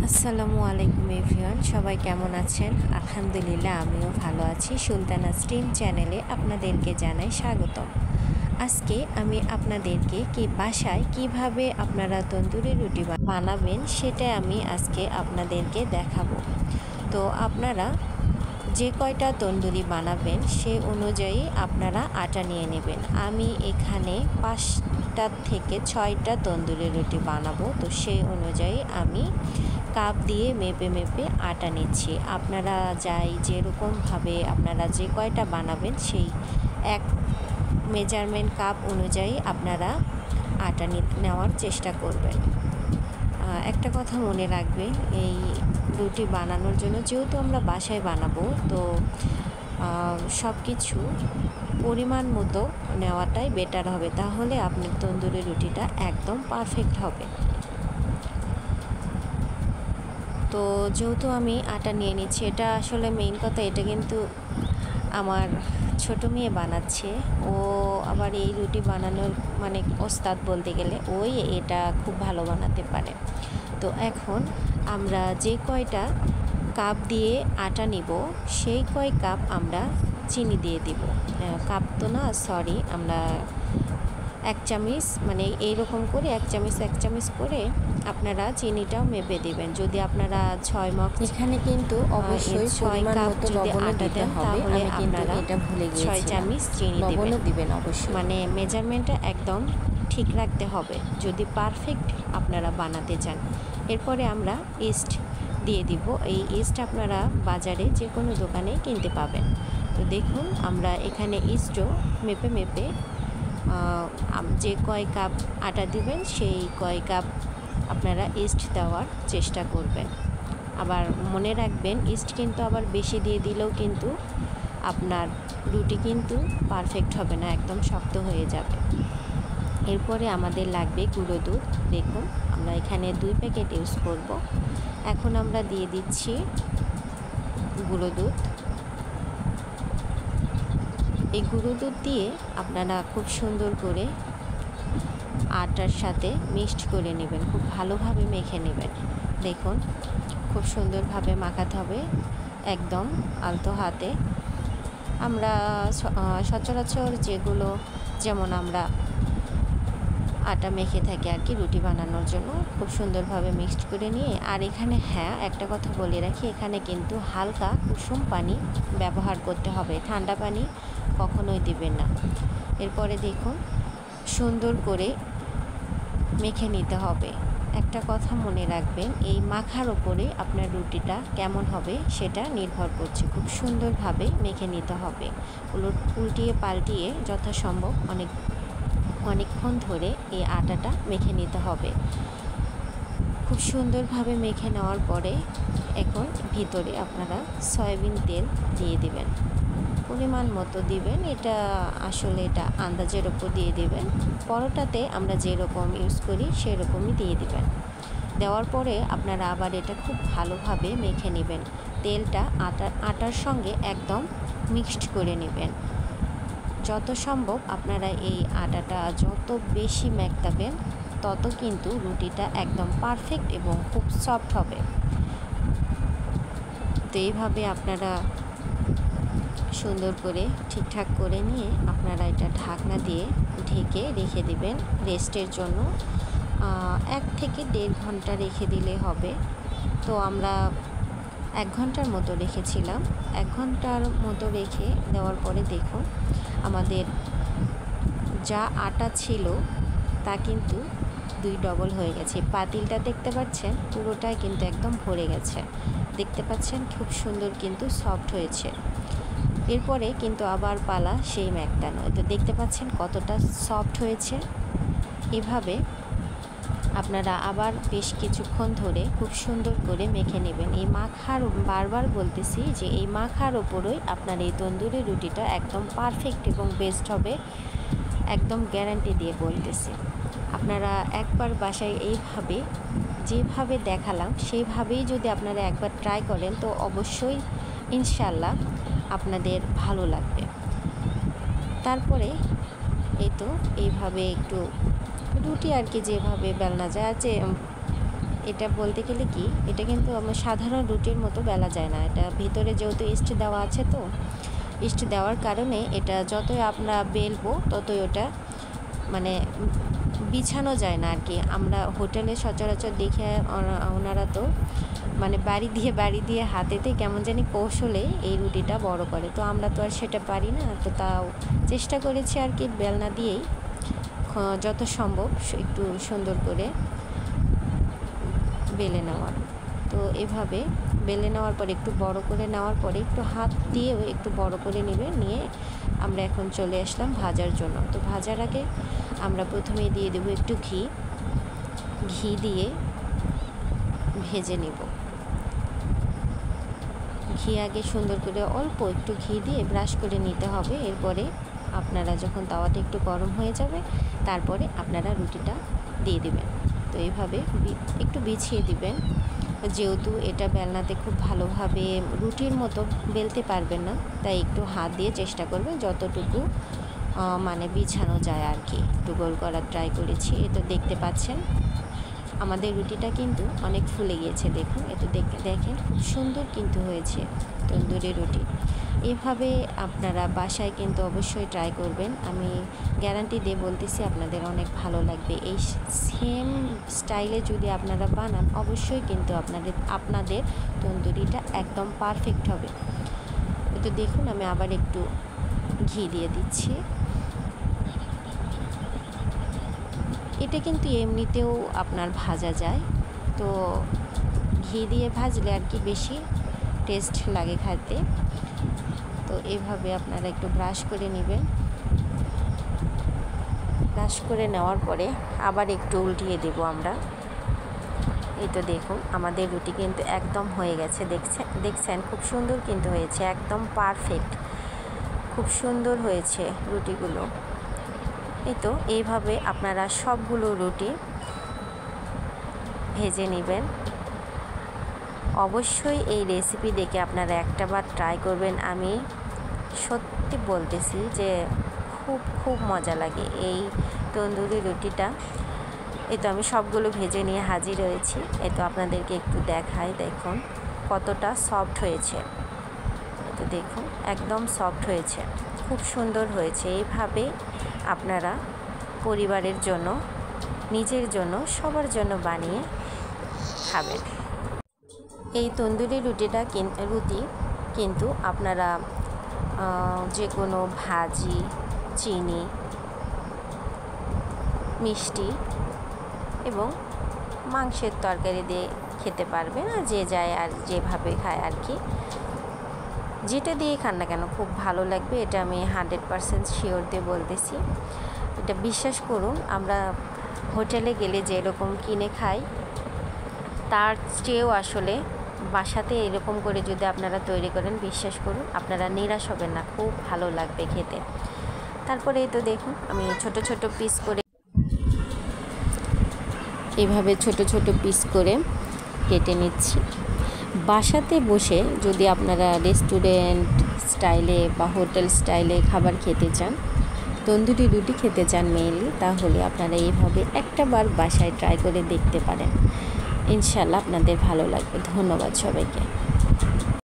আসসালামু আলাইকুম এভরিওয়ান, সবাই কেমন আছেন? আলহামদুলিল্লাহ, আমিও ভালো আছি। সুলতানা স্ট্রিম চ্যানেলে আপনাদেরকে জানাই স্বাগতম। আজকে আমি আপনাদেরকে বাসায় কিভাবে আপনারা তন্দুরি রুটি বানাবেন সেটা আমি আজকে আপনাদেরকে দেখাবো। তো আপনারা যে কয়টা তন্দুরি বানাবেন সে অনুযায়ী আপনারা আটা নিয়ে নেবেন। আমি এখানে 5টা থেকে 6টা তন্দুরি রুটি বানাবো, তো সেই অনুযায়ী আমি কাপ দিয়ে মেপে মেপে আটা নিচ্ছি। আপনারা যেরকমভাবে আপনারা যে কয়টা বানাবেন সেই এক মেজারমেন্ট কাপ অনুযায়ী আপনারা আটা নেওয়ার চেষ্টা করবেন। একটা কথা মনে রাখবেন, এই রুটি বানানোর জন্য যেহেতু আমরা বাসায় বানাবো, তো সব কিছু পরিমাণ মতো নেওয়াটাই বেটার হবে, তাহলে আপনার তন্দুরি রুটিটা একদম পারফেক্ট হবে। তো যেহেতু আমি আটা নিয়ে নিচ্ছি, এটা আসলে মেইন কথা, এটা কিন্তু আমার ছোট মেয়ে বানাচ্ছে। ও আবার এই রুটি বানানোর মানে ওস্তাদ বলতে গেলে, এটা খুব ভালো বানাতে পারে। তো এখন আমরা যে কয়টা কাপ দিয়ে আটা নিব সেই কয় কাপ আমরা চিনি দিয়ে দিব। কাপ তো না, সরি, আমরা 1 চামচ, মানে এইরকম করে 1 চামচ করে আপনারা চিনিটাও মেপে দিবেন। যদি আপনারা 6 মগ, এখানে কিন্তু অবশ্যই 6 কাপ যদি আটা দেন তাহলে আপনারা এটা ভুলে 6 চামচ চিনি দিবেন অবশ্যই। মানে মেজারমেন্টটা একদম ঠিক রাখতে হবে যদি পারফেক্ট আপনারা বানাতে চান। এরপরে আমরা ইস্ট দিয়ে দিব। এই ইস্ট আপনারা বাজারে যে কোনো দোকানে কিনতে পাবেন। তো দেখুন, আমরা এখানে ইস্টও মেপে মেপে যে কয় কাপ আটা দিবেন সেই কয় কাপ আপনারা ইস্ট দেওয়ার চেষ্টা করবেন। আবার মনে রাখবেন, ইস্ট কিন্তু আবার বেশি দিয়ে দিলেও কিন্তু আপনার রুটি কিন্তু পারফেক্ট হবে না, একদম শক্ত হয়ে যাবে। এরপরে আমাদের লাগবে গুঁড়ো দুধ। দেখুন, আমরা এখানে 2 প্যাকেট ইউজ করব। এখন আমরা দিয়ে দিচ্ছি গুঁড়ো দুধ। এই গুঁড়ো দুধ দিয়ে আপনারা খুব সুন্দর করে আটার সাথে মিক্সড করে নেবেন, খুব ভালোভাবে মেখে নেবেন। দেখুন, খুব সুন্দরভাবে মাখাতে হবে, একদম আলতো হাতে। আমরা সচরাচর যেমন আমরা আটা মেখে থাকি আর কি রুটি বানানোর জন্য, খুব সুন্দরভাবে মিক্সড করে নিয়ে। আর এখানে একটা কথা বলে রাখি, এখানে কিন্তু হালকা কুসুম পানি ব্যবহার করতে হবে, ঠান্ডা পানি কখনোই দিবেন না। এরপরে দেখুন, সুন্দর করে মেখে নিতে হবে। একটা কথা মনে রাখবেন, এই মাখার ওপরে আপনার রুটিটা কেমন হবে সেটা নির্ভর করছে। খুব সুন্দরভাবে মেখে নিতে হবে, উল্টিয়ে পাল্টিয়ে যথাসম্ভব অনেকক্ষণ ধরে এই আটাটা মেখে নিতে হবে। খুব সুন্দরভাবে মেখে নেওয়ার পরে এখন ভিতরে আপনারা সয়াবিন তেল দিয়ে দিবেন, পরিমাণ মতো দিবেন। এটা আন্দাজের ওপর দিয়ে দিবেন। পরোটাতে আমরা যেরকম ইউজ করি সেরকমই দিয়ে দিবেন। দেওয়ার পরে আপনারা আবার এটা খুব ভালোভাবে মেখে নেবেন। তেলটা আটার সঙ্গে একদম মিক্সড করে নেবেন। যত সম্ভব আপনারা এই আটাটা যত বেশি মেখতাবেন তত কিন্তু রুটিটা একদম পারফেক্ট এবং খুব সফট হবে। তো এইভাবে আপনারা সুন্দর করে ঠিকঠাক করে নিয়ে আপনারা এটা ঢাকনা দিয়ে ঢেকে রেখে দিবেন রেস্টের জন্য। 1 থেকে 1.5 ঘন্টা রেখে দিলে হবে। তো আমরা 1 ঘন্টার মতো রেখেছিলাম। 1 ঘন্টার মতো রেখে দেওয়ার পরে দেখুন, আমাদের যা আটা ছিল তা কিন্তু 2 ডবল হয়ে গেছে। পাতিলটা দেখতে পাচ্ছেন, পুরোটাই কিন্তু একদম ভরে গেছে। দেখতে পাচ্ছেন খুব সুন্দর কিন্তু সফট হয়েছে। এরপরে কিন্তু আবার পালা সেই ম্যাকটানো। তো দেখতে পাচ্ছেন কতটা সফট হয়েছে। এভাবে আপনারা আবার বেশ কিছুক্ষণ ধরে খুব সুন্দর করে মেখে নেবেন। এই বারবার বলতেছি যে এই মাখার ওপরই আপনার এই তন্দুরি রুটিটা একদম পারফেক্ট এবং বেস্ট হবে, একদম গ্যারান্টি দিয়ে বলতেছি। আপনারা একবার বাসায় যেভাবে দেখালাম সেইভাবেই যদি আপনারা একবার ট্রাই করেন তো অবশ্যই ইনশাল্লাহ আপনাদের ভালো লাগবে। তারপরে এইভাবে একটু রুটি আর কি যেভাবে বেলনা যায়, এটা বলতে গেলে কি, এটা কিন্তু আমার সাধারণ রুটির মতো বেলা যায় না। এটা ভিতরে যেহেতু ইস্ট দেওয়া আছে, তো ইস্ট দেওয়ার কারণে এটা যতই আমরা বেলবো ততই ওটা মানে বিছানো যায় না আর কি। আমরা হোটেলে সচরাচর দেখে ওনারা তো মানে বাড়ি দিয়ে হাতেতে কেমন জানি কৌশলে এই রুটিটা বড় করে, তো আমরা তো আর সেটা পারি না। তো তাও চেষ্টা করেছি আর কি বেলনা দিয়েই যত সম্ভব একটু সুন্দর করে বেলে নেওয়ার। তো এভাবে বেলে নেওয়ার পরে একটু বড় করে নেওয়ার পরে একটু হাত দিয়েও একটু বড় করে নিয়ে আমরা এখন চলে আসলাম ভাজার জন্য। তো ভাজার আগে আমরা প্রথমে দিয়ে দেবো একটু ঘি দিয়ে ভেজে নেব। ঘি আগে সুন্দর করে অল্প একটু ঘি দিয়ে ব্রাশ করে নিতে হবে। এরপরে আপনারা যখন তাওয়াটা একটু গরম হয়ে যাবে, তারপরে আপনারা রুটিটা দিয়ে দিবেন। তো এইভাবে একটু বিছিয়ে দিবেন, যেহেতু এটা বেলনাতে খুব ভালোভাবে রুটির মতো বেলতে পারবেন না, তাই একটু হাত দিয়ে চেষ্টা করবেন যতটুকু মানে বিছানো যায় আর কি। একটু গোল করার ট্রাই করেছি। এ তো দেখতে পাচ্ছেন আমাদের রুটিটা কিন্তু অনেক ফুলে গিয়েছে। দেখুন, এ তো দেখেন খুব সুন্দর কিন্তু হয়েছে তন্দুরি রুটি। এভাবে আপনারা বাসায় কিন্তু অবশ্যই ট্রাই করবেন। আমি গ্যারান্টি দিয়ে বলতেছি আপনাদের অনেক ভালো লাগবে। এই সেম স্টাইলে যদি আপনারা বানান, অবশ্যই কিন্তু আপনাদের তন্দুরিটা একদম পারফেক্ট হবে। তো দেখুন, আমি আবার একটু ঘি দিয়ে দিচ্ছি। এটা কিন্তু এমনিতেও আপনার ভাজা যায়, তো ঘি দিয়ে ভাজলে আর কি বেশি টেস্ট লাগে খেতে। তো এভাবে আপনারা একটু ব্রাশ করে নেবেন। ব্রাশ করে নেওয়ার পরে আবার একটু উল্টিয়ে দেব আমরা। এই তো দেখুন, আমাদের রুটি কিন্তু একদম হয়ে গেছে। দেখছেন খুব সুন্দর কিন্তু হয়েছে, একদম পারফেক্ট, খুব সুন্দর হয়েছে রুটিগুলো। এই তো এইভাবে আপনারা সবগুলো রুটি ভেজে নেবেন। অবশ্যই এই রেসিপি দেখে আপনারা একটাবার ট্রাই করবেন। আমি সত্যি বলতেছি যে খুব মজা লাগে এই তন্দুরি রুটিটা। এই তো আমি সবগুলো ভেজে নিয়ে হাজির হয়েছি। এই তো আপনাদেরকে একটু দেখাই, দেখুন কতটা সফট হয়েছে। এই তো দেখুন একদম সফট হয়েছে, খুব সুন্দর হয়েছে। এইভাবে আপনারা পরিবারের জন্য, নিজের জন্য, সবার জন্য বানিয়ে খাবেন। এই তন্দুরি রুটি কিন্তু আপনারা যে কোনো ভাজি, চিনি, মিষ্টি এবং মাংসের তরকারি দিয়ে খেতে পারবেন। আর যে যায় আর যেভাবে খায় আর কি, যেটা দিয়ে খান না কেন খুব ভালো লাগবে। এটা আমি 100% শিওর দিয়ে বলতেছি। এটা বিশ্বাস করুন, আমরা হোটেলে গেলে যেরকম কিনে খাই, তার চেয়েও আসলে বাসাতে এরকম করে যদি আপনারা তৈরি করেন, বিশ্বাস করুন আপনারা নিরাশ হবেন না, খুব ভালো লাগবে খেতে। তারপরে এই তো দেখুন, আমি ছোট ছোট পিস করে এভাবে ছোট ছোট পিস করে কেটে নিচ্ছি। বাসাতে বসে যদি আপনারা রেস্টুরেন্ট স্টাইলে বা হোটেল স্টাইলে খাবার খেতে চান, তন্দুরি রুটি খেতে চান মেইনলি, তাহলে আপনারা এইভাবে একটাবার বাসায় ট্রাই করে দেখতে পারেন। ইনশাল্লাহ আপনাদের ভালো লাগবে। ধন্যবাদ সবাইকে।